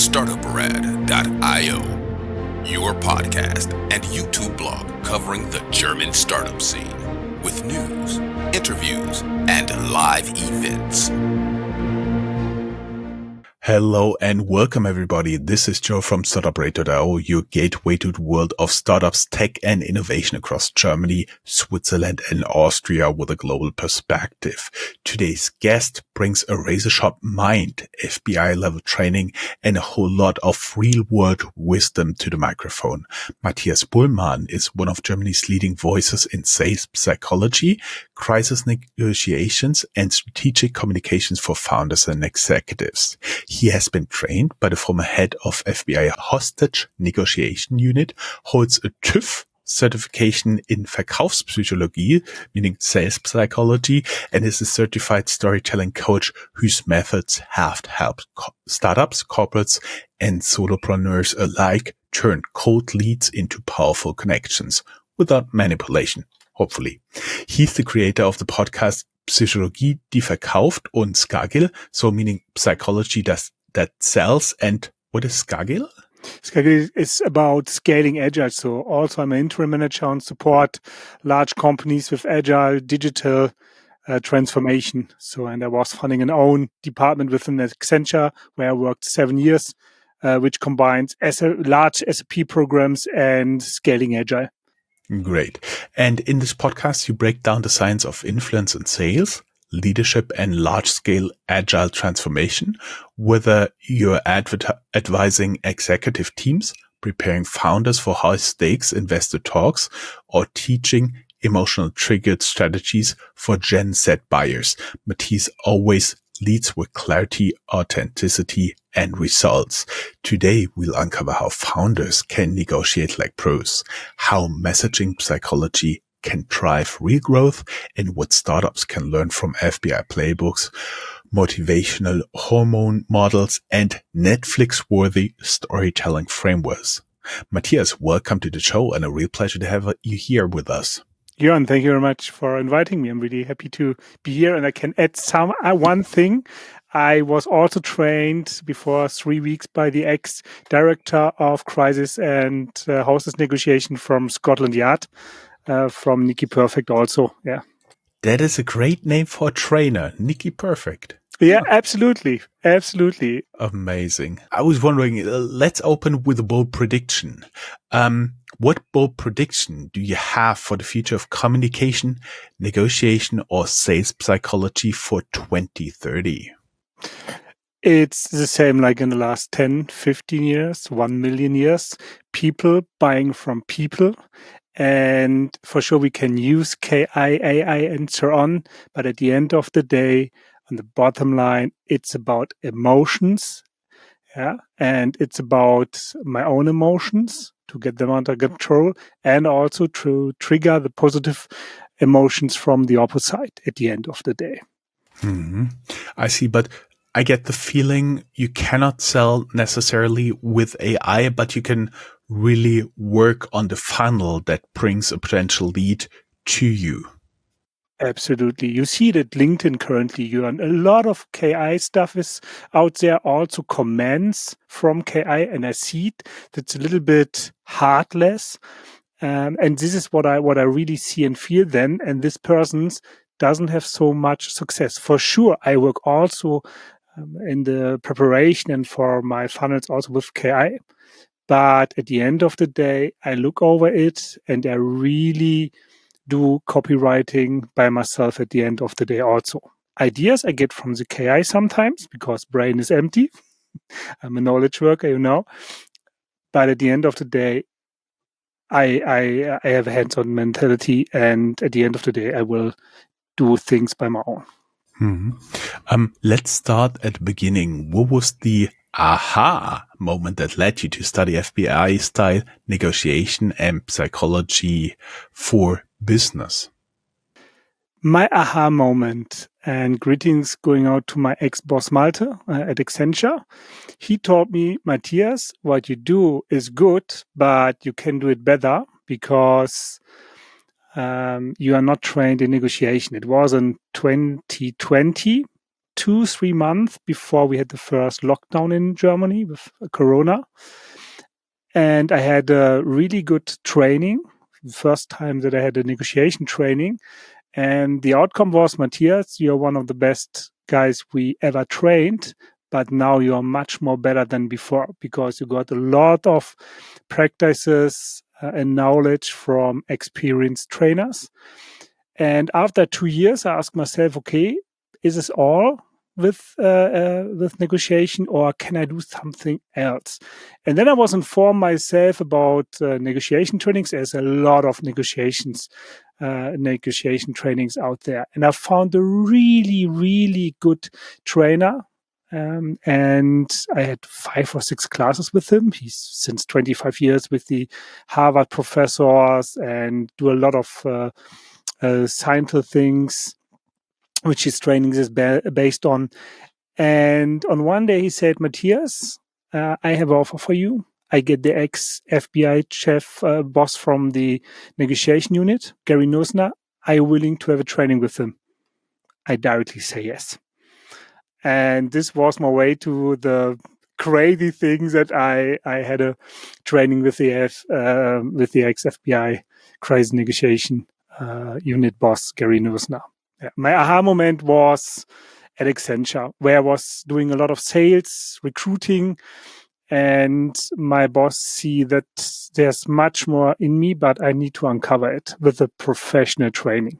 Startuprad.io, your podcast and YouTube blog covering the German startup scene with news, interviews, and live events. Hello and welcome everybody. This is Joe from Startuprad.io, your gateway to the world of startups, tech and innovation across Germany, Switzerland and Austria with a global perspective. Today's guest brings a razor-sharp mind, FBI level training and a whole lot of real world wisdom to the microphone. Matthias Bullmahn is one of Germany's leading voices in sales psychology, crisis negotiations and strategic communications for founders and executives. He has been trained by the former head of FBI Hostage Negotiation Unit, holds a TÜV certification in Verkaufspsychologie, meaning sales psychology, and is a certified storytelling coach whose methods have helped startups, corporates, and solopreneurs alike turn cold leads into powerful connections without manipulation, hopefully. He's the creator of the podcast Psychologie, die verkauft und Skagil, so meaning psychology that sells. And what is Skagil? Skagil is about scaling agile. So also I'm an interim manager and support large companies with agile digital transformation. And I was funding an own department within Accenture where I worked 7 years, which combines large SAP programs and scaling agile. Great. And in this podcast, you break down the science of influence and sales, leadership and large-scale agile transformation, whether you're advising executive teams, preparing founders for high-stakes investor talks, or teaching emotional triggered strategies for Gen Z buyers. Matthias always leads with clarity, authenticity, and results. Today, we'll uncover how founders can negotiate like pros, how messaging psychology can drive real growth, and what startups can learn from FBI playbooks, motivational hormone models, and Netflix-worthy storytelling frameworks. Matthias, welcome to the show, and a real pleasure to have you here with us. Jörn, thank you very much for inviting me. I'm really happy to be here, and I can add one thing. I was also trained before 3 weeks by the ex-director of crisis and hostess negotiation from Scotland Yard, from Nikki Perfect also. Yeah. That is a great name for a trainer, Nikki Perfect. Yeah, absolutely. Absolutely. Amazing. I was wondering, let's open with a bold prediction. What bold prediction do you have for the future of communication, negotiation, or sales psychology for 2030? It's the same like in the last 10, 15 years, 1 million years, people buying from people. And for sure, we can use KI, AI, and so on. But at the end of the day, on the bottom line, it's about emotions. Yeah. And it's about my own emotions to get them under control and also to trigger the positive emotions from the opposite at the end of the day. Mm-hmm. I see. But I get the feeling you cannot sell necessarily with AI, but you can really work on the funnel that brings a potential lead to you. Absolutely. You see that LinkedIn currently, Jörn, a lot of KI stuff is out there, also comments from KI, and I see it. That's a little bit heartless. And this is what I really see and feel then. And this person doesn't have so much success. For sure, I work also in the preparation and for my funnels also with KI. But at the end of the day, I look over it and I really do copywriting by myself at the end of the day also. Ideas I get from the KI sometimes because brain is empty. I'm a knowledge worker, you know. But at the end of the day, I have a hands-on mentality, and at the end of the day, I will do things by my own. Mm-hmm. Let's start at the beginning. What was the aha moment that led you to study FBI style negotiation and psychology for business? My aha moment, and greetings going out to my ex-boss Malte at Accenture. He told me, Matthias, what you do is good, but you can do it better because you are not trained in negotiation. It was in 2020, 2-3 months before we had the first lockdown in Germany with Corona. And I had a really good training, the first time that I had a negotiation training. And the outcome was, Matthias, you're one of the best guys we ever trained, but now you're much more better than before because you got a lot of practices and knowledge from experienced trainers. And after 2 years, I asked myself, okay, is this all with negotiation, or can I do something else? And then I was informed myself about negotiation trainings. There's a lot of negotiation trainings out there, and I found a really, really good trainer. And I had 5 or 6 classes with him. He's since 25 years with the Harvard professors and do a lot of scientific things, which his training is based on. And on one day he said, Matthias, I have an offer for you. I get the ex-FBI chef boss from the negotiation unit, Gary Nosner. Are you willing to have a training with him? I directly say yes. And this was my way to the crazy things that I had a training with the ex-FBI crazy negotiation unit boss, Gary Nosner. Yeah. My aha moment was at Accenture, where I was doing a lot of sales, recruiting, and my boss see that there's much more in me, but I need to uncover it with a professional training.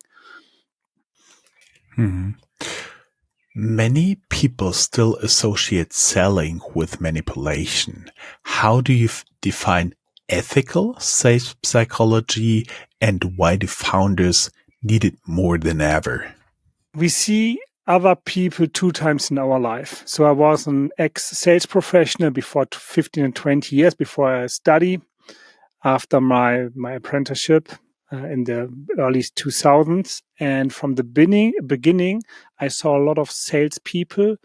Mm-hmm. Many people still associate selling with manipulation. How do you define ethical sales psychology, and why do founders need it more than ever? We see other people 2 times in our life. So I was an ex-sales professional before 15 and 20 years before I study. After my apprenticeship in the early 2000s. And from the beginning, I saw a lot of salespeople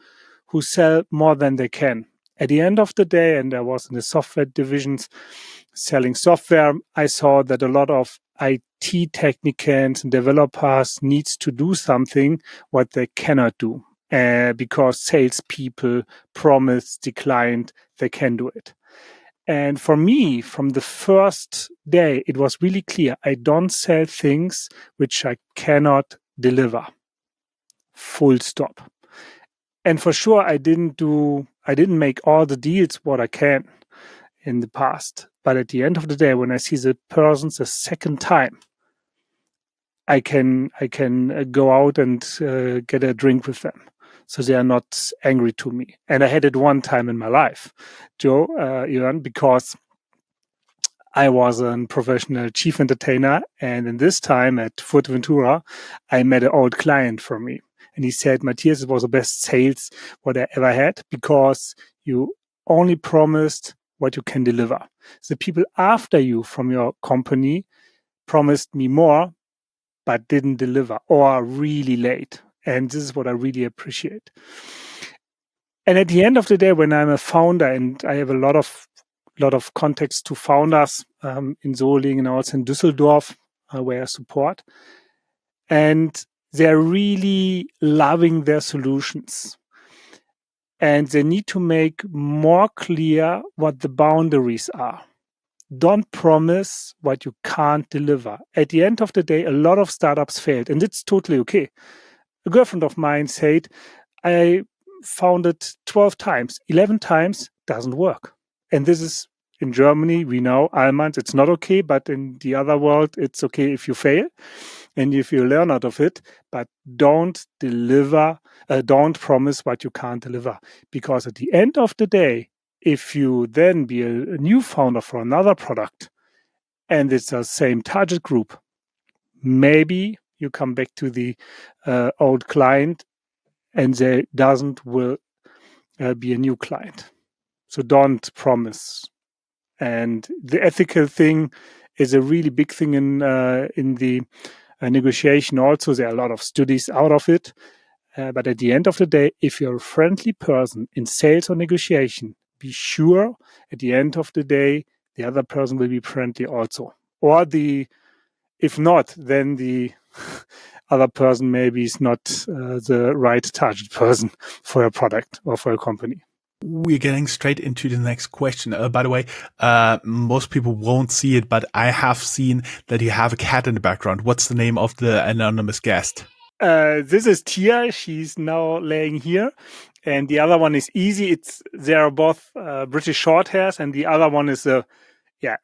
who sell more than they can. At the end of the day, and I was in the software divisions selling software, I saw that a lot of IT technicians and developers needs to do something what they cannot do because salespeople promised the client they can do it. And for me, from the first day, it was really clear. I don't sell things which I cannot deliver. Full stop. And for sure, I didn't make all the deals what I can in the past. But at the end of the day, when I see the person the second time, I can go out and get a drink with them. So they are not angry to me. And I had it one time in my life, Jörn, because I was a professional chief entertainer, and in this time at Fuerteventura, I met an old client from me. And he said, Matthias, it was the best sales what I ever had because you only promised what you can deliver. The people after you from your company promised me more, but didn't deliver or really late. And this is what I really appreciate. And at the end of the day, when I'm a founder and I have a lot of contacts to founders in Solingen and also in Düsseldorf, where I support. And they're really loving their solutions. And they need to make more clear what the boundaries are. Don't promise what you can't deliver. At the end of the day, a lot of startups failed, and it's totally okay. A girlfriend of mine said, I founded 12 times, 11 times, doesn't work. And this is in Germany, we know, Allmanns, it's not okay, but in the other world, it's okay if you fail and if you learn out of it, but don't promise what you can't deliver. Because at the end of the day, if you then be a new founder for another product and it's the same target group, maybe you come back to the old client and they will be a new client. So don't promise. And the ethical thing is a really big thing in the negotiation. Also, there are a lot of studies out of it. But at the end of the day, if you're a friendly person in sales or negotiation, be sure at the end of the day, the other person will be friendly also. Or if not, then the other person maybe is not the right target person for your product or for your company. We're getting straight into the next question. By the way, most people won't see it, but I have seen that you have a cat in the background. What's the name of the anonymous guest? This is Tia. She's now laying here. And the other one is Easy. They are both British short hairs. And the other one is a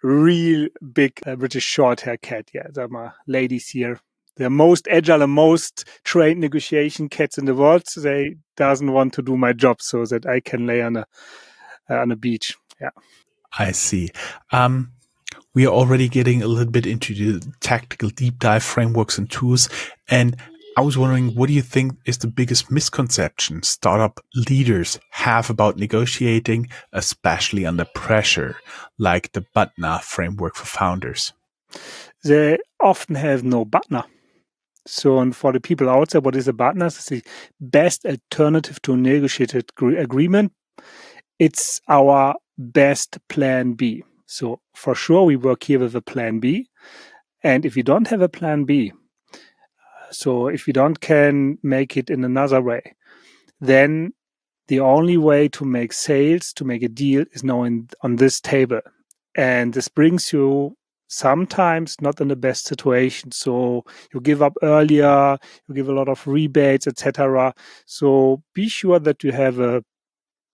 real big British short hair cat. Yeah, there are ladies here. The most agile and most trained negotiation cats in the world. So they doesn't want to do my job so that I can lay on a beach. Yeah. I see. We are already getting a little bit into the tactical deep dive frameworks and tools. And I was wondering, what do you think is the biggest misconception startup leaders have about negotiating, especially under pressure, like the BATNA framework for founders? They often have no BATNA. So, and for the people out there, what is a BATNA? It's the best alternative to a negotiated agreement. It's our best plan B. So for sure, we work here with a plan B. And if you don't have a plan B, so if you can make it in another way, then the only way to make sales, to make a deal is now on this table. And this brings you sometimes not in the best situation. So you give up earlier, you give a lot of rebates, etc. So be sure that you have a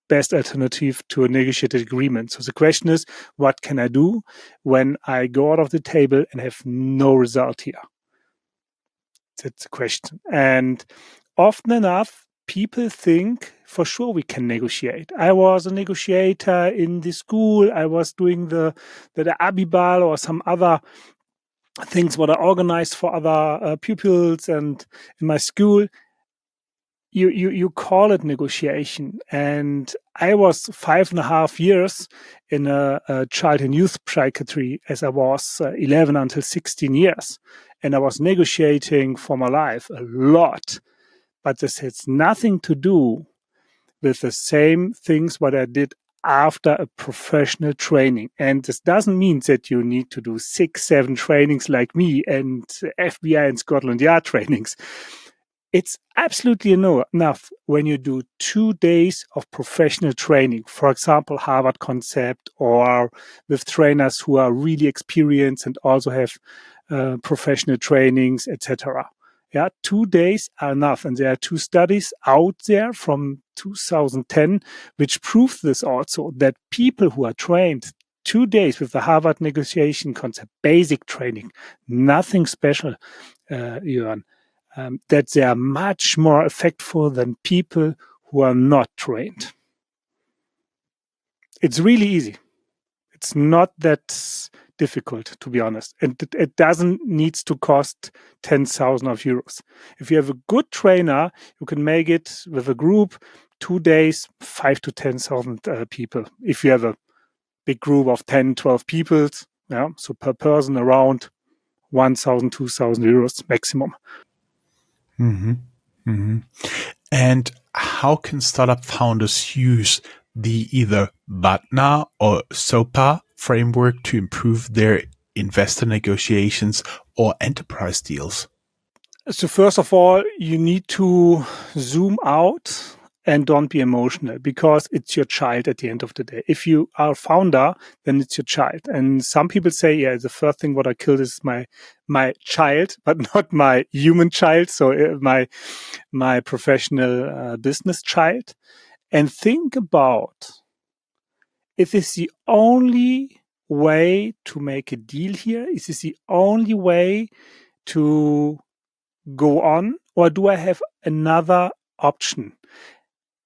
best alternative to a negotiated agreement. So the question is, what can I do when I go out of the table and have no result here? That's the question. And often enough, people think for sure we can negotiate. I was a negotiator in the school. I was doing the Abibal or some other things what I organized for other pupils and in my school. You call it negotiation. And I was 5.5 years in a child and youth psychiatry as I was 11 until 16 years. And I was negotiating for my life a lot. But this has nothing to do with the same things what I did after a professional training. And this doesn't mean that you need to do 6-7 trainings like me and FBI and Scotland Yard trainings. It's absolutely enough when you do 2 days of professional training, for example, Harvard Concept, or with trainers who are really experienced and also have professional trainings, etc. Yeah, 2 days are enough. And there are 2 studies out there from 2010 which prove this also, that people who are trained 2 days with the Harvard negotiation concept, basic training, nothing special, Jörn, that they are much more effective than people who are not trained. It's really easy. It's not that difficult, to be honest. And it doesn't need to cost 10,000 euros. If you have a good trainer, you can make it with a group, 2 days, 5 to 10,000 people. If you have a big group of 10, 12 people, yeah, so per person around 1,000, 2,000 euros maximum. Mm-hmm. Mm-hmm. And how can startup founders use the either BATNA or SOPA framework to improve their investor negotiations or enterprise deals? So first of all, you need to zoom out and don't be emotional, because it's your child at the end of the day. If you are a founder, then it's your child. And some people say, yeah, the first thing what I killed is my child, but not my human child. So my professional business child. And think about, if this the only way to make a deal here? Is this the only way to go on, or do I have another option?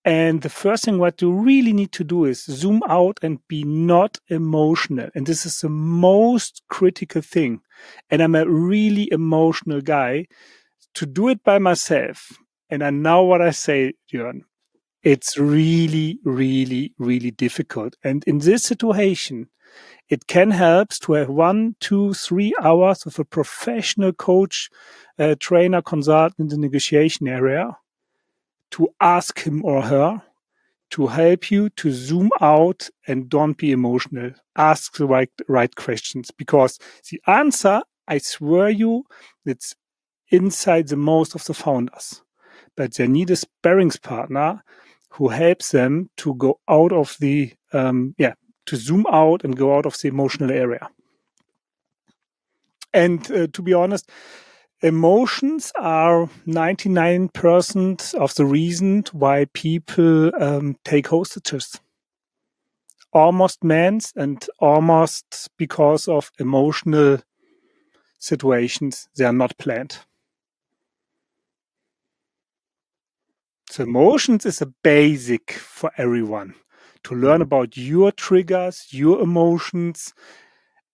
And the first thing what you really need to do is zoom out and be not emotional. And this is the most critical thing. And I'm a really emotional guy. To do it by myself, and I know what I say, Jörn, it's really, really, really difficult. And in this situation, it can help to have 1, 2, 3 hours with a professional coach, trainer, consultant in the negotiation area, to ask him or her to help you to zoom out and don't be emotional. Ask the right questions, because the answer, I swear you, it's inside the most of the founders, but they need a sparrings partner who helps them to go out of the, to zoom out and go out of the emotional area. And to be honest, emotions are 99% of the reason why people take hostages. Almost meant and almost because of emotional situations, they are not planned. So emotions is a basic for everyone to learn about your triggers, your emotions,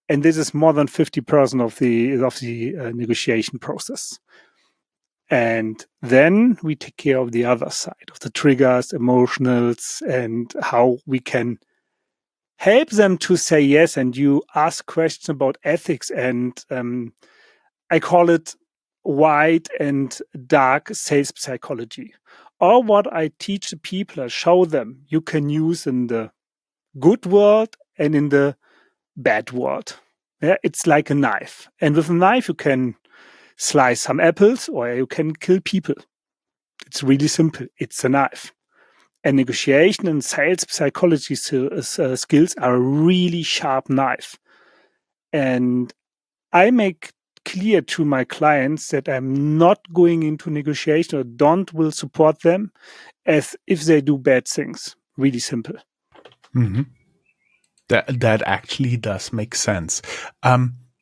and this is more than 50% of the negotiation process. And then we take care of the other side of the triggers, emotionals, and how we can help them to say yes. And you ask questions about ethics, and I call it white and dark sales psychology. All what I teach the people, I show them you can use in the good world and in the bad world. Yeah, it's like a knife. And with a knife, you can slice some apples or you can kill people. It's really simple. It's a knife. And negotiation and sales psychology skills are a really sharp knife. And I make clear to my clients that I'm not going into negotiation or will support them as if they do bad things. Really simple. Mm-hmm. That actually does make sense.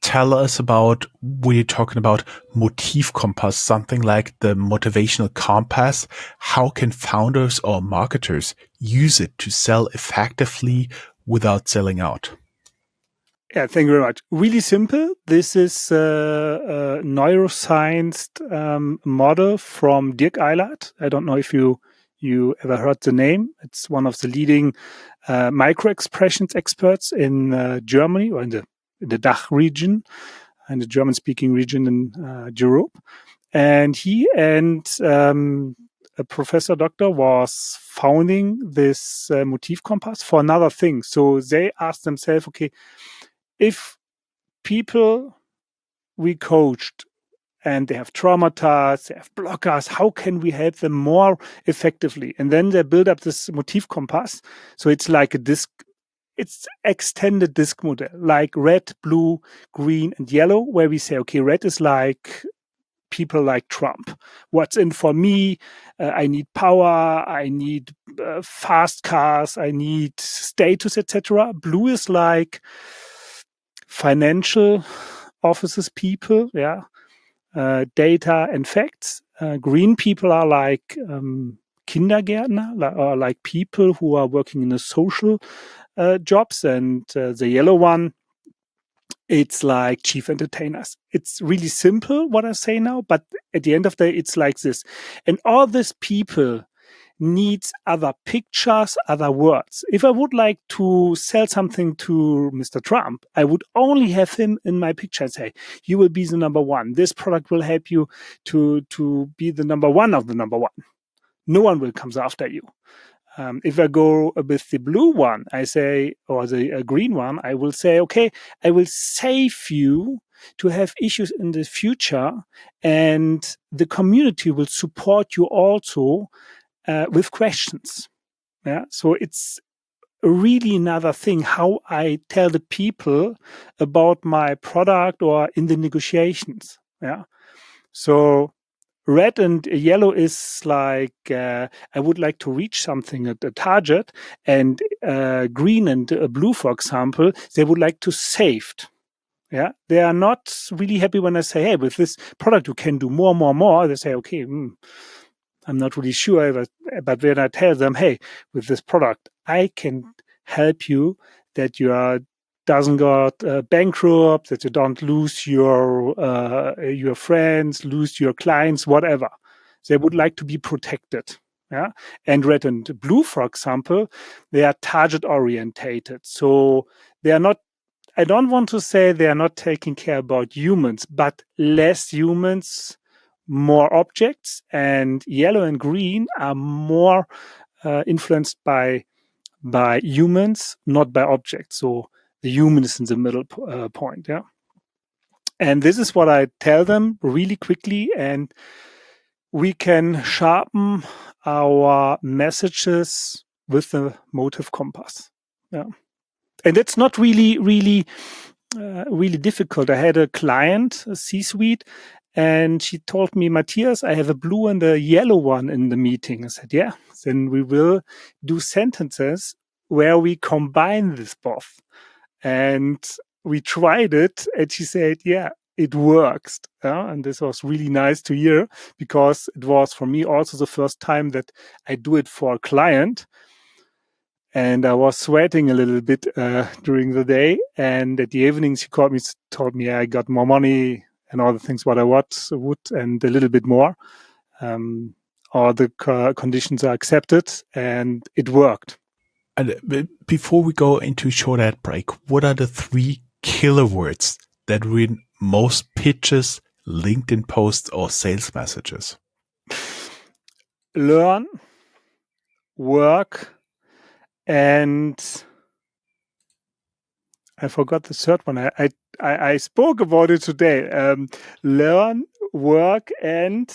Tell us about, we're talking about MotivCompass, something like the motivational compass. How can founders or marketers use it to sell effectively without selling out? Yeah, thank you very much. Really simple. This is a neuroscience model from Dirk Eilert. I don't know if you ever heard the name. It's one of the leading micro-expressions experts in Germany or in the DACH region, in the German-speaking region in Europe. And he and a professor doctor was founding this MotivCompass for another thing. So they asked themselves, okay, if people we coached and they have traumatized, they have blockers, how can we help them more effectively? And then they build up this MotivCompass. So it's like a disc, it's extended disc model, like red, blue, green, and yellow, where we say, okay, red is like people like Trump. What's in for me? I need power. I need fast cars. I need status, etc. Blue is like financial offices people, data and facts. Green people are like Kindergärtner, or like people who are working in the social jobs, and the yellow one, it's like chief entertainers. It's really simple what I say now, but at the end of the day, it's like this. And all these people needs other pictures, other words. If I would like to sell something to Mr. Trump, I would only have him in my picture and say, you will be the number one. This product will help you to be the number one of the number one. No one will come after you. If I go with the blue one, I say, or the green one, I will say, okay, I will save you to have issues in the future, and the community will support you also with questions. Yeah, so it's really another thing how I tell the people about my product or in the negotiations. Yeah, so red and yellow is like I would like to reach something at a target, and green and blue, for example, they would like to save. Yeah, they are not really happy when I say, hey, with this product you can do more. They say, okay, I'm not really sure, but when I tell them, hey, with this product, I can help you that you doesn't got bankrupt, that you don't lose your friends, lose your clients, whatever. They would like to be protected. Yeah, and red and blue, for example, they are target orientated. So they are not. I don't want to say they are not taking care about humans, but less humans, more objects, and yellow and green are more influenced by humans, not by objects. So the human is in the middle point, yeah. And this is what I tell them really quickly, and we can sharpen our messages with the MotivCompass. Yeah. And it's not really difficult. I had a client, a C-suite, and she told me, Matthias, I have a blue and a yellow one in the meeting. I said, yeah, then we will do sentences where we combine this both. And we tried it, and she said, yeah, it works. And this was really nice to hear, because it was for me also the first time that I do it for a client. And I was sweating a little bit during the day. And at the evening, she called me, told me I got more money and all the things what I would, and a little bit more. All the conditions are accepted, and it worked. And before we go into a short ad break, what are the 3 killer words that win most pitches, LinkedIn posts, or sales messages? Learn, work, and I forgot the third one. I spoke about it today. Learn, work, and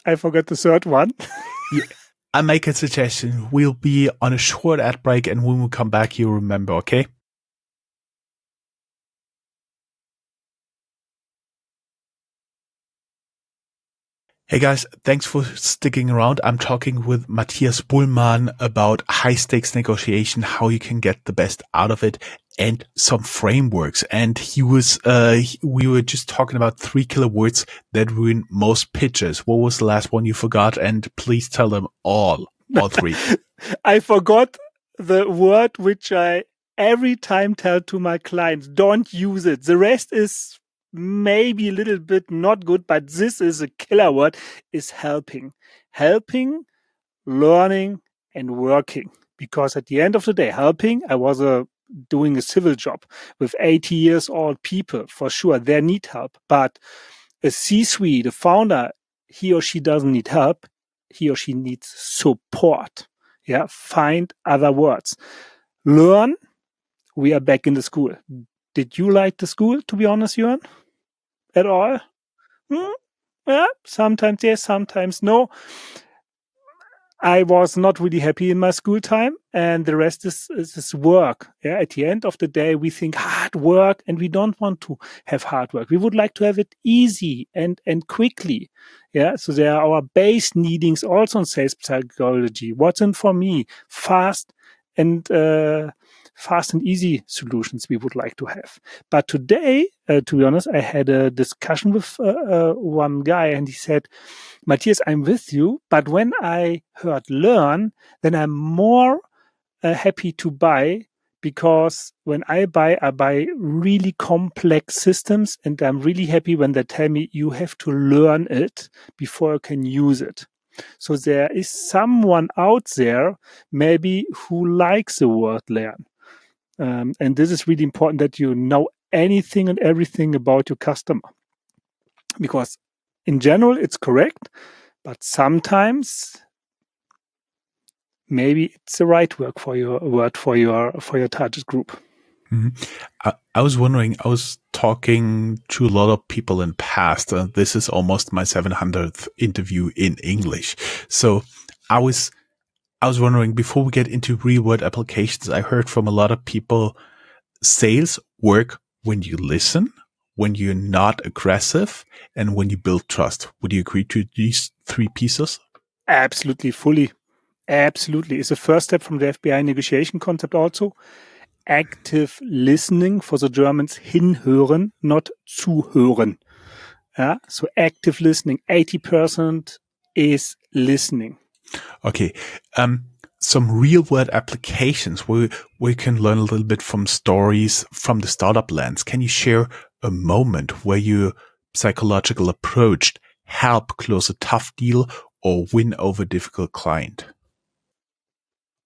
I forgot the third one. Yeah, I make a suggestion. We'll be on a short ad break, and when we come back, you'll remember, okay? Hey guys, thanks for sticking around. I'm talking with Matthias Bullmahn about high stakes negotiation, how you can get the best out of it, and some frameworks. And we were just talking about 3 killer words that ruin most pitches. What was the last one you forgot? And please tell them all 3. I forgot the word which I every time tell to my clients, don't use it. The rest is maybe a little bit not good, but this is a killer word, is helping. Helping, learning, and working. Because at the end of the day, helping, I was doing a civil job with 80 years old people. For sure, they need help. But a C-suite, a founder, he or she doesn't need help. He or she needs support. Yeah, find other words. Learn. We are back in the school. Did you like the school, to be honest, Jörn? At all? Yeah, sometimes yes, sometimes no. I was not really happy in my school time, and the rest is work. Yeah, at the end of the day, we think hard work, and we don't want to have hard work. We would like to have it easy and quickly. Yeah, so there are our base needings also in sales psychology. What's in for me? Fast and easy solutions we would like to have. But today, to be honest, I had a discussion with one guy, and he said, Matthias, I'm with you, but when I heard learn, then I'm more happy to buy, because when I buy really complex systems, and I'm really happy when they tell me you have to learn it before you can use it. So there is someone out there maybe who likes the word learn. And this is really important, that you know anything and everything about your customer, because in general it's correct, but sometimes maybe it's the right word for your target group. Mm-hmm. I was wondering, I was talking to a lot of people in past. This is almost my 700th interview in English. So I was wondering, before we get into real world applications, I heard from a lot of people, sales work when you listen, when you're not aggressive, and when you build trust. Would you agree to these 3 pieces? Absolutely, fully. Absolutely. It's the first step from the FBI negotiation concept also. Active listening, for the Germans, hinhören, not zuhören. Yeah? So active listening, 80% is listening. Okay. Some real world applications where we can learn a little bit from stories from the startup lands. Can you share a moment where your psychological approach helped close a tough deal or win over a difficult client?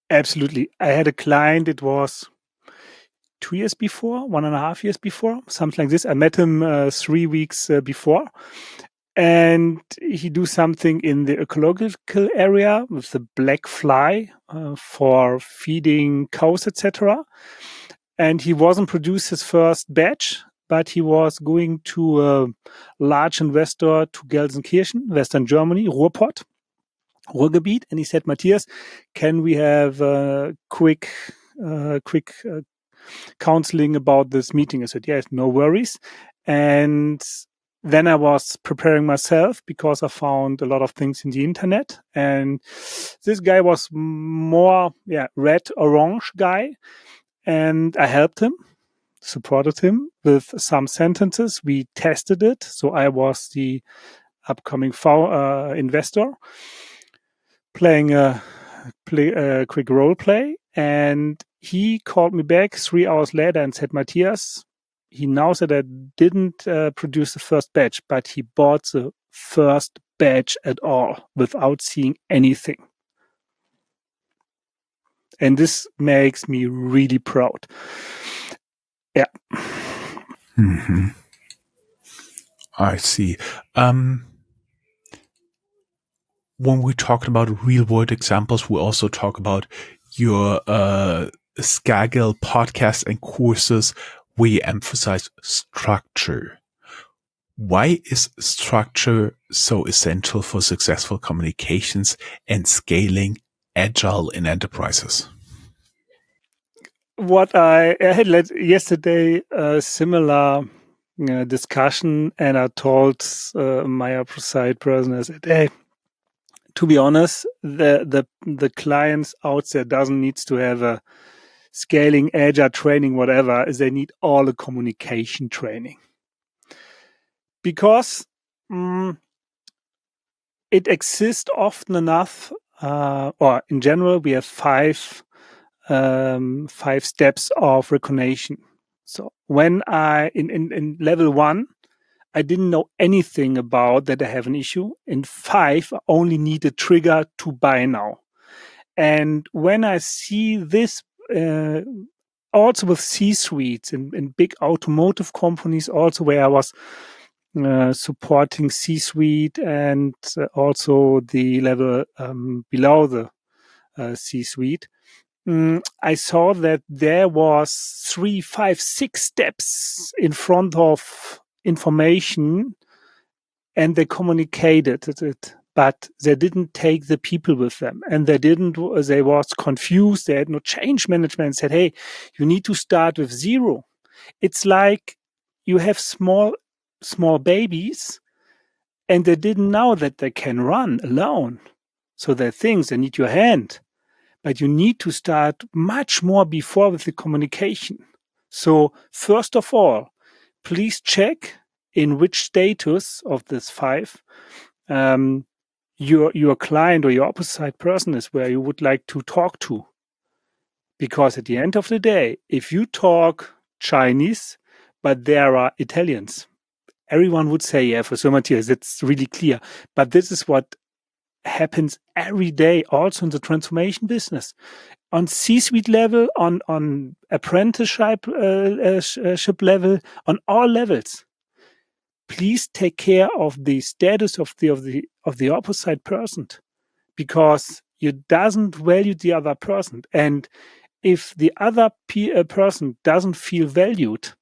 Absolutely. I had a client, it was 2 years before, 1.5 years before, something like this. I met him 3 weeks before. And he do something in the ecological area with the black fly for feeding cows, etc. and he wasn't produced his first batch, but he was going to a large investor to Gelsenkirchen, Western Germany, Ruhrgebiet, and he said, Matthias, can we have a quick counseling about this meeting? I said, yes, no worries. And then I was preparing myself because I found a lot of things in the internet. And this guy was more, red orange guy. And I helped him, supported him with some sentences. We tested it. So I was the upcoming investor playing a quick role play. And he called me back 3 hours later and said, Matthias, he now said I didn't produce the first batch, but he bought the first batch at all without seeing anything. And this makes me really proud. Yeah. Mm-hmm. I see. When we talk about real world examples, we also talk about your Skaggle podcast and courses where you emphasize structure. Why is structure so essential for successful communications and scaling agile in enterprises? What I had yesterday a similar discussion, and I told my opposite person, I said, hey, to be honest, the clients out there doesn't need to have a scaling, agile training, whatever, is they need all the communication training. Because it exists often enough, or in general, we have five steps of recognition. So when in level 1, I didn't know anything about that I have an issue. In 5, I only need a trigger to buy now. And when I see this, also with C-suites in big automotive companies, also where I was supporting C-suite and also the level below the C-suite, I saw that there was 3, 5, 6 steps in front of information, and they communicated it, but they didn't take the people with them, and they was confused. They had no change management, said, hey, you need to start with 0. It's like you have small babies, and they didn't know that they can run alone. So there are things, they need your hand. But you need to start much more before with the communication. So first of all, please check in which status of this 5 your client or your opposite person is, where you would like to talk to. Because at the end of the day, if you talk Chinese, but there are Italians, everyone would say, yeah, for so Matthias, it's really clear. But this is what happens every day, also in the transformation business, on C-suite level, on apprenticeship level, on all levels. Please take care of the status of the opposite person, because you doesn't value the other person, and if the other person doesn't feel valued,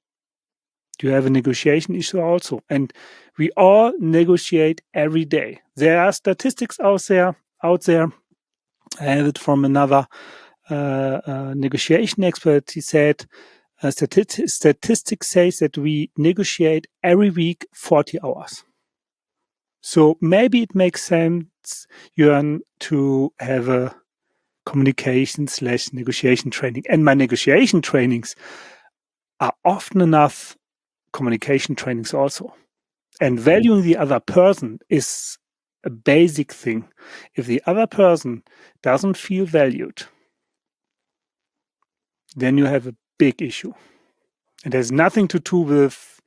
you have a negotiation issue also. And we all negotiate every day. There are statistics out there. I have it from another negotiation expert. He said, statistics says that we negotiate every week 40 hours. So maybe it makes sense, Jörn, to have a communication/negotiation training. And my negotiation trainings are often enough communication trainings also. And valuing the other person is a basic thing. If the other person doesn't feel valued, then you have a big issue. It has nothing to do with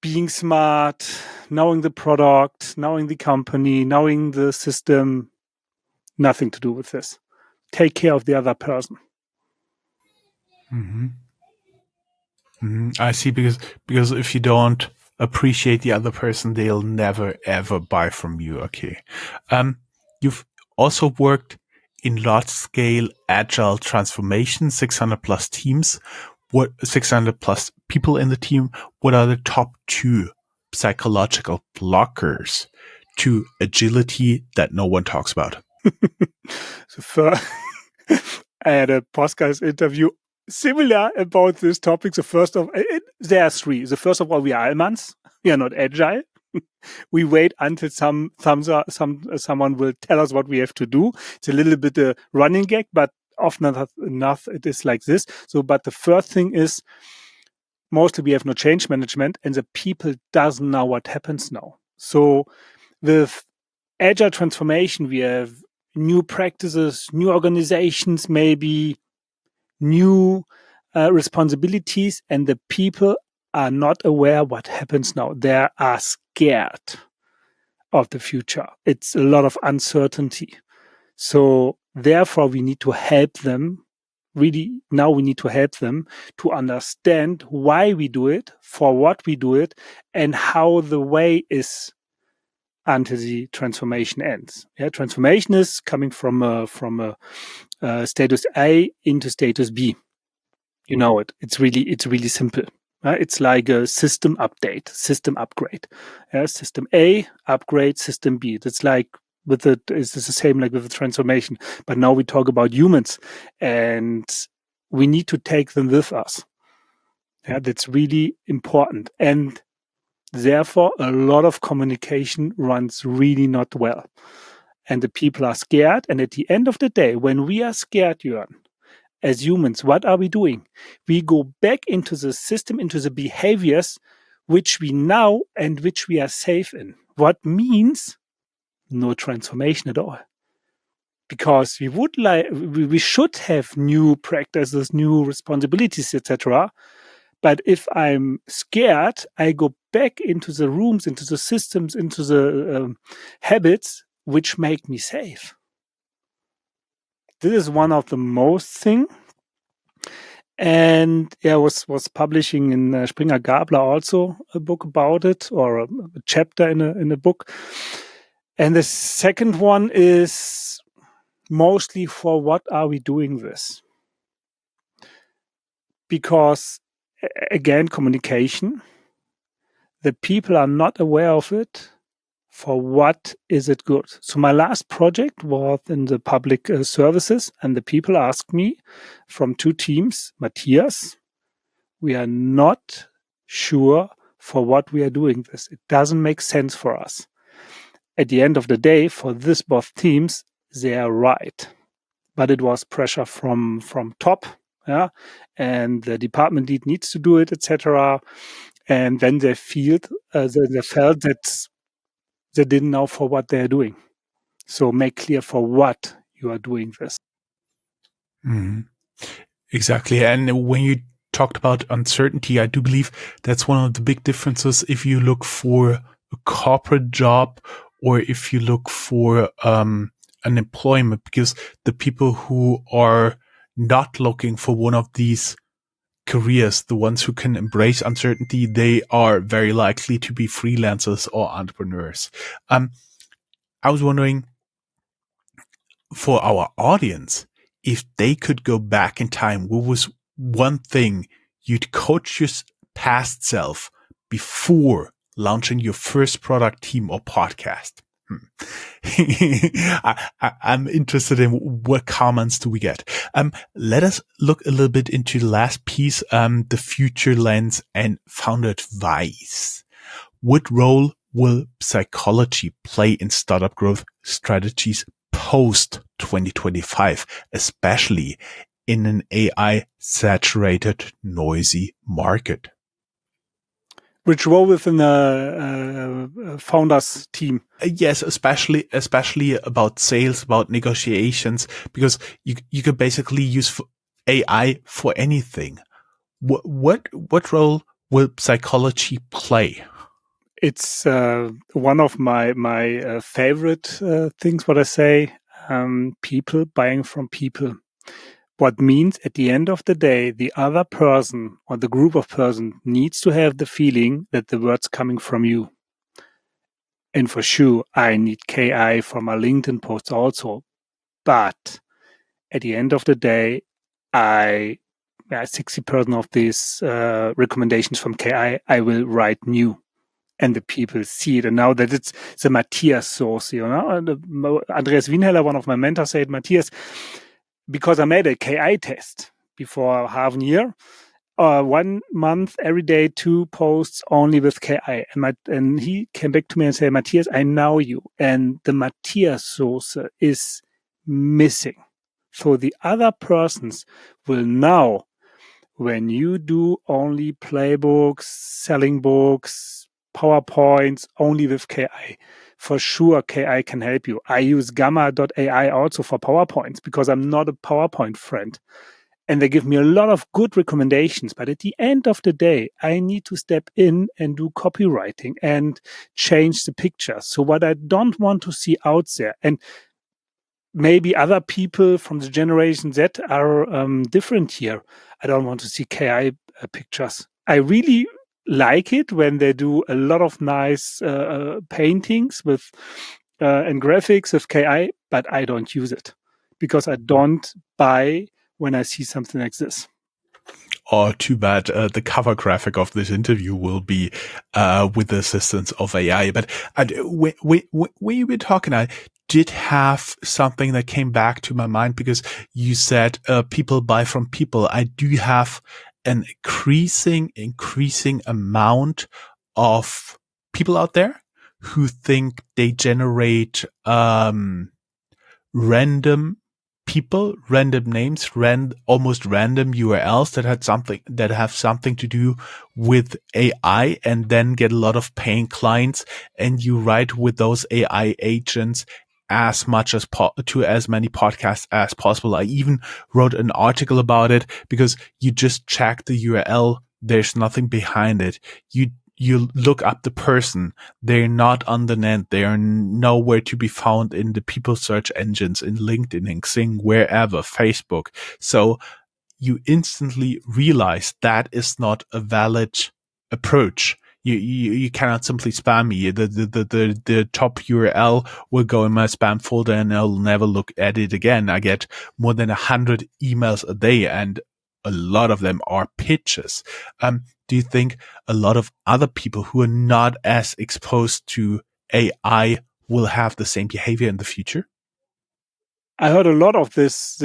being smart, knowing the product, knowing the company, knowing the system. Nothing to do with this. Take care of the other person. Mm-hmm. Mm-hmm. I see, because if you don't appreciate the other person, they'll never ever buy from you. Okay. You've also worked in large scale agile transformation, 600 plus teams, 600 plus people in the team, what are the top 2 psychological blockers to agility that no one talks about? I had a podcast interview similar about this topic. There are 3. The first of all, we are Allmanns. We are not agile. We wait until someone will tell us what we have to do. It's a little bit a running gag, but often enough it is like this. But the first thing is, mostly we have no change management, and the people doesn't know what happens now. So with agile transformation, we have new practices, new organizations, maybe new responsibilities, and the people are not aware what happens now. They are scared of the future. It's a lot of uncertainty. So therefore, we need to help them. Really, now we need to help them to understand why we do it, for what we do it, and how the way is until the transformation ends. Yeah, transformation is coming from a status A into status B. You know it. It's really simple. It's like a system update, system upgrade. System A upgrade, system B. That's like it's the same like with the transformation. But now we talk about humans, and we need to take them with us. Yeah, that's really important. And therefore, a lot of communication runs really not well. And the people are scared. And at the end of the day, when we are scared, Jörn, as humans, what are we doing? We go back into the system, into the behaviors which we know and which we are safe in. What means no transformation at all. Because we should have new practices, new responsibilities, etc. But if I'm scared, I go back into the rooms, into the systems, into the habits which make me safe. This is one of the most thing. And I was publishing in Springer Gabler also a book about it, or a chapter in a book. And the second one is mostly for what are we doing this? Because again, communication, the people are not aware of it. For what is it good? So my last project was in the public services, and the people asked me from 2 teams, Matthias, we are not sure for what we are doing this. It doesn't make sense for us. At the end of the day, for this both teams, they are right. But it was pressure from top, yeah, and the department lead needs to do it, etc. And then they felt that they didn't know for what they are doing. So make clear for what you are doing this. Mm-hmm. Exactly. And when you talked about uncertainty, I do believe that's one of the big differences if you look for a corporate job or if you look for an employment, because the people who are not looking for one of these careers, the ones who can embrace uncertainty, they are very likely to be freelancers or entrepreneurs. I was wondering, for our audience, if they could go back in time, what was one thing you'd coach your past self before launching your first product, team, or podcast? I'm interested in what comments do we get. Let us look a little bit into the last piece, the future lens and founder advice. What role will psychology play in startup growth strategies post 2025, especially in an AI saturated, noisy market? Which role within a founders team? Yes, especially about sales, about negotiations, because you could basically use AI for anything. What role will psychology play? It's one of my favorite things. What I say, people buying from people. What means at the end of the day, the other person or the group of person needs to have the feeling that the word's coming from you. And for sure, I need KI for my LinkedIn posts also. But at the end of the day, 60% of these recommendations from KI, I will write new. And the people see it. And now that it's the Matthias source, and Andreas Wienheller, one of my mentors, said, Matthias, because I made a KI test before half a year, 1 month, every day, 2 posts only with KI. And he came back to me and said, Matthias, I know you. And the Matthias source is missing. So the other persons will now, when you do only playbooks, selling books, PowerPoints, only with KI, for sure KI can help you. I use gamma.ai also for PowerPoints because I'm not a PowerPoint friend. And they give me a lot of good recommendations. But at the end of the day, I need to step in and do copywriting and change the picture. So what I don't want to see out there, and maybe other people from the Generation Z are different here. I don't want to see KI pictures. I really like it when they do a lot of nice paintings with and graphics with KI, but I don't use it because I don't buy when I see something like this. Oh, too bad. The cover graphic of this interview will be with the assistance of AI. But when you were talking, I did have something that came back to my mind because you said people buy from people. I do have an increasing amount of people out there who think they generate random people, random names, almost random URLs that have something to do with AI, and then get a lot of paying clients. And you write with those AI agents as much as to as many podcasts as possible. I even wrote an article about it because you just check the URL. There's nothing behind it. You look up the person. They're not on the net. They are nowhere to be found in the people search engines, in LinkedIn, in Xing, wherever, Facebook. So you instantly realize that is not a valid approach. You cannot simply spam me. The top URL will go in my spam folder and I'll never look at it again. I get more than 100 emails a day, and a lot of them are pitches. Do you think a lot of other people who are not as exposed to AI will have the same behavior in the future? I heard a lot of this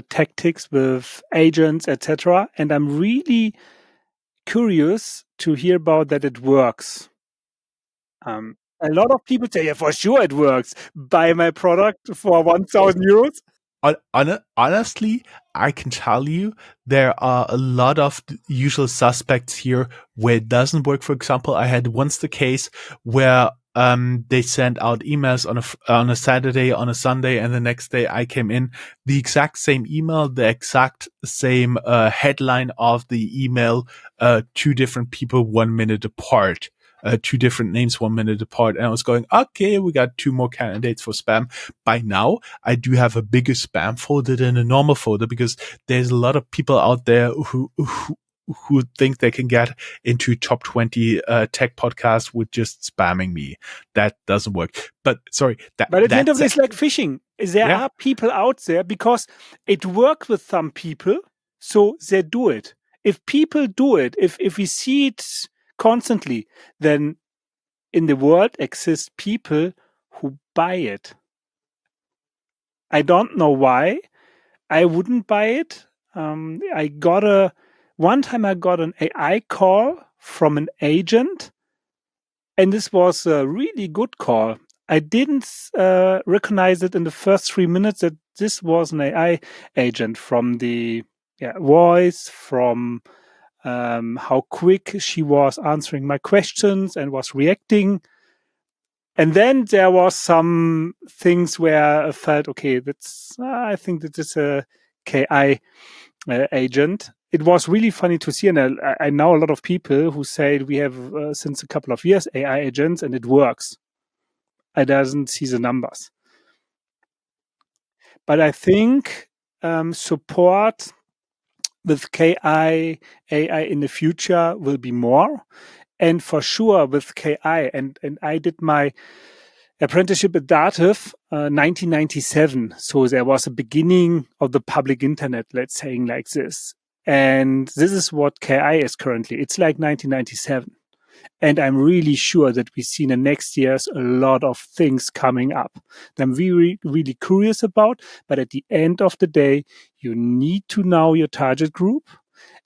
tactics with agents, etc., and I'm really curious to hear about that it works. A lot of people say, yeah, for sure it works. Buy my product for 1,000 euros. Honestly, I can tell you there are a lot of usual suspects here where it doesn't work. For example, I had once the case where they sent out emails on a Saturday, on a Sunday, and the next day I came in, the exact same email, the exact same headline of the email, 2 different people 1 minute apart. 2 different names 1 minute apart. And I was going, okay, we got 2 more candidates for spam. By now, I do have a bigger spam folder than a normal folder because there's a lot of people out there who think they can get into top 20 tech podcasts with just spamming me. That doesn't work. But sorry. But at the end of this, like phishing, there are people out there because it works with some people, so they do it. If people do it, if we see it constantly, then in the world exist people who buy it. I don't know why. I wouldn't buy it. One time I got an AI call from an agent, and this was a really good call. I didn't recognize it in the first 3 minutes that this was an AI agent, from the voice, from how quick she was answering my questions and was reacting. And then there was some things where I felt, okay, I think that is a KI agent. It was really funny to see, and I know a lot of people who say we have since a couple of years AI agents, and it works. I doesn't see the numbers, but I think support with KI AI in the future will be more, and for sure with KI. And I did my apprenticeship at Dativ, 1997. So there was a beginning of the public internet, let's say like this. And this is what KI is currently. It's like 1997. And I'm really sure that we see in the next years a lot of things coming up that I'm really, really curious about. But at the end of the day, you need to know your target group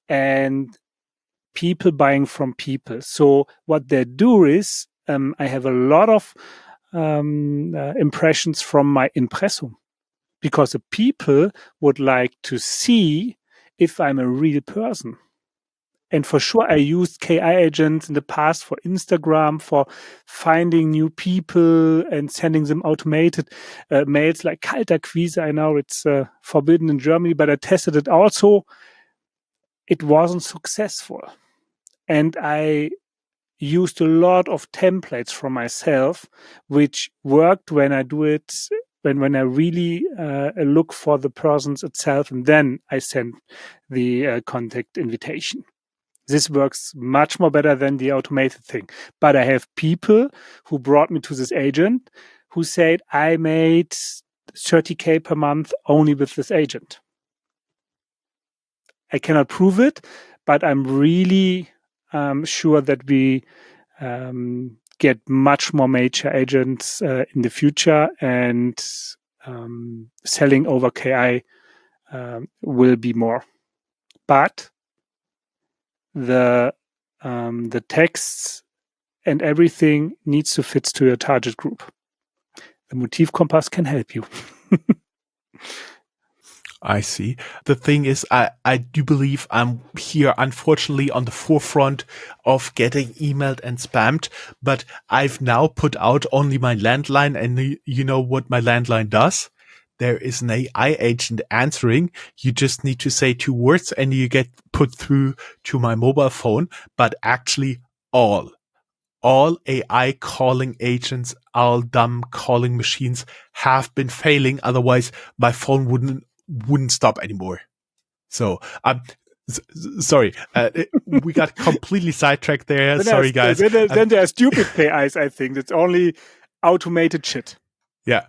and people buying from people. So what they do is, I have a lot of impressions from my impressum because the people would like to see if I'm a real person. And for sure, I used KI agents in the past for Instagram, for finding new people and sending them automated mails like Kaltakquise. I know it's forbidden in Germany, but I tested it also. It wasn't successful. And I used a lot of templates from myself, which worked when I do it, when I really look for the persons itself, and then I send the contact invitation. This works much more better than the automated thing. But I have people who brought me to this agent who said, I made 30K per month only with this agent. I cannot prove it, but I'm really sure that we get much more major agents in the future, and selling over KI will be more. But the texts and everything needs to fit to your target group. The MotivCompass can help you. I see. The thing is, I do believe I'm here, unfortunately, on the forefront of getting emailed and spammed, but I've now put out only my landline, and you know what my landline does? There is an AI agent answering. You just need to say 2 words and you get put through to my mobile phone, but actually all AI calling agents, all dumb calling machines have been failing. Otherwise, my phone wouldn't stop anymore. So, sorry, we got completely sidetracked there. Sorry, guys. Then there are stupid AIs, I think. It's only automated shit. Yeah.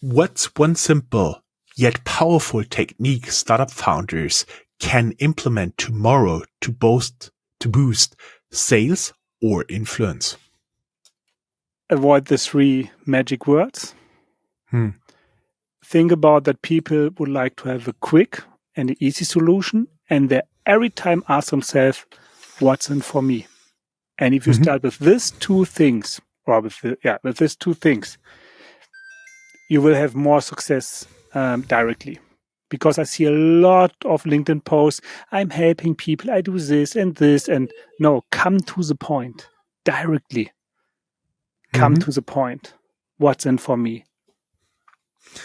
What's one simple yet powerful technique startup founders can implement tomorrow to boost sales or influence? Avoid the 3 magic words. Think about that people would like to have a quick and an easy solution, and they every time ask themselves, what's in for me? And if you start with these 2 things, or with these 2 things, you will have more success directly. Because I see a lot of LinkedIn posts, I'm helping people, I do this, and no, come to the point directly. Come to the point. What's in for me?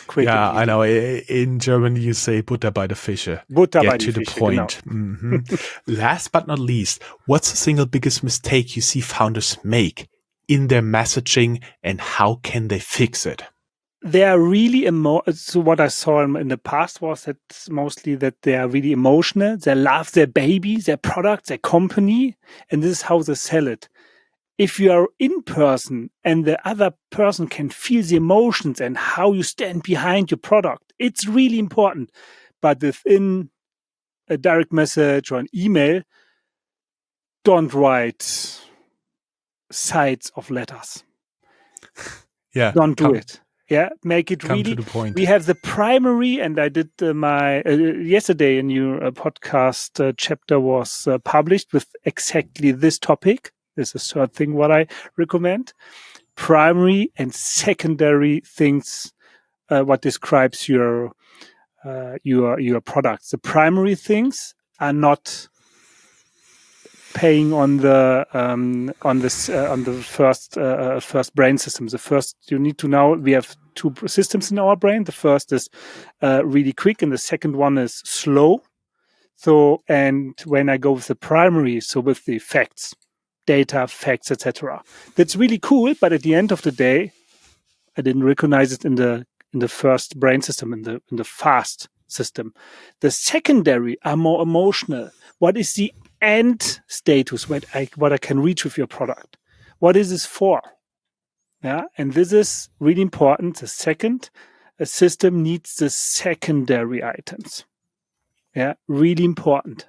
Quick. Yeah, I know. In Germany, you say Butter bei der Fische. Butter Get bei to die the Fische, point. Genau. Last but not least, what's the single biggest mistake you see founders make in their messaging, and how can they fix it? They are really so what I saw in the past was that mostly that they are really emotional. They love their baby, their product, their company, and this is how they sell it. If you are in person and the other person can feel the emotions and how you stand behind your product, it's really important. But within a direct message or an email, don't write sides of letters. Yeah. Don't do it. Yeah, make it really. To the point. We have the primary, and I did my yesterday a new podcast chapter was published with exactly this topic. This is the 3rd thing what I recommend. Primary and secondary things, what describes your products. The primary things are not paying on the first brain system. The first, you need to know, we have 2 systems in our brain. The first is really quick, and the second one is slow. So, and when I go with the primary, so with the facts, data, facts, etc., that's really cool. But at the end of the day, I didn't recognize it in the first brain system, in the fast system. The secondary are more emotional. What is the end status? What I can reach with your product? What is this for? Yeah. And this is really important. The second, a system needs the secondary items. Yeah. Really important.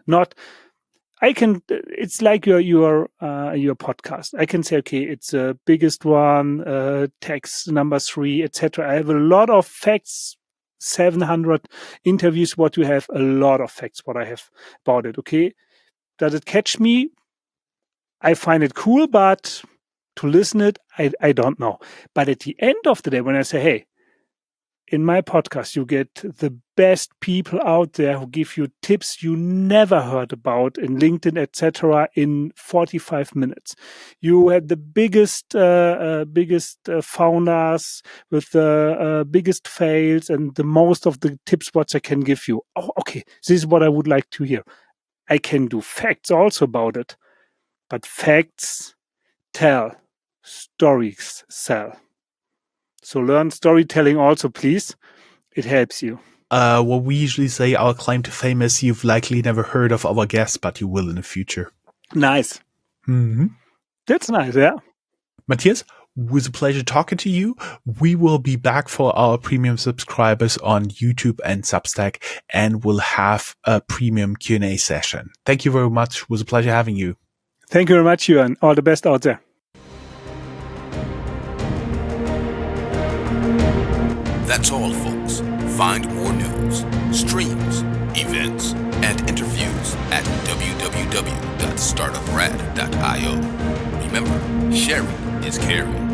It's like your podcast. I can say, okay, it's the biggest one, text number 3, etc. I have a lot of facts, 700 interviews, what you have, a lot of facts, what I have about it. Okay. Does it catch me? I find it cool, but to listen it, I don't know. But at the end of the day, when I say, hey, in my podcast, you get the best people out there who give you tips you never heard about in LinkedIn, etc., in 45 minutes. You had the biggest founders with the biggest fails and the most of the tips what I can give you. Oh, okay, this is what I would like to hear. I can do facts also about it, but facts tell, stories sell. So learn storytelling also, please. It helps you. What we usually say, our claim to fame is you've likely never heard of our guests, but you will in the future. Nice. Mm-hmm. That's nice, yeah. Matthias, it was a pleasure talking to you. We will be back for our premium subscribers on YouTube and Substack, and we'll have a premium Q&A session. Thank you very much. It was a pleasure having you. Thank you very much, Jörn. All the best out there. That's all, folks. Find more news, streams, events, and interviews at www.startuprad.io. Remember, sharing is caring.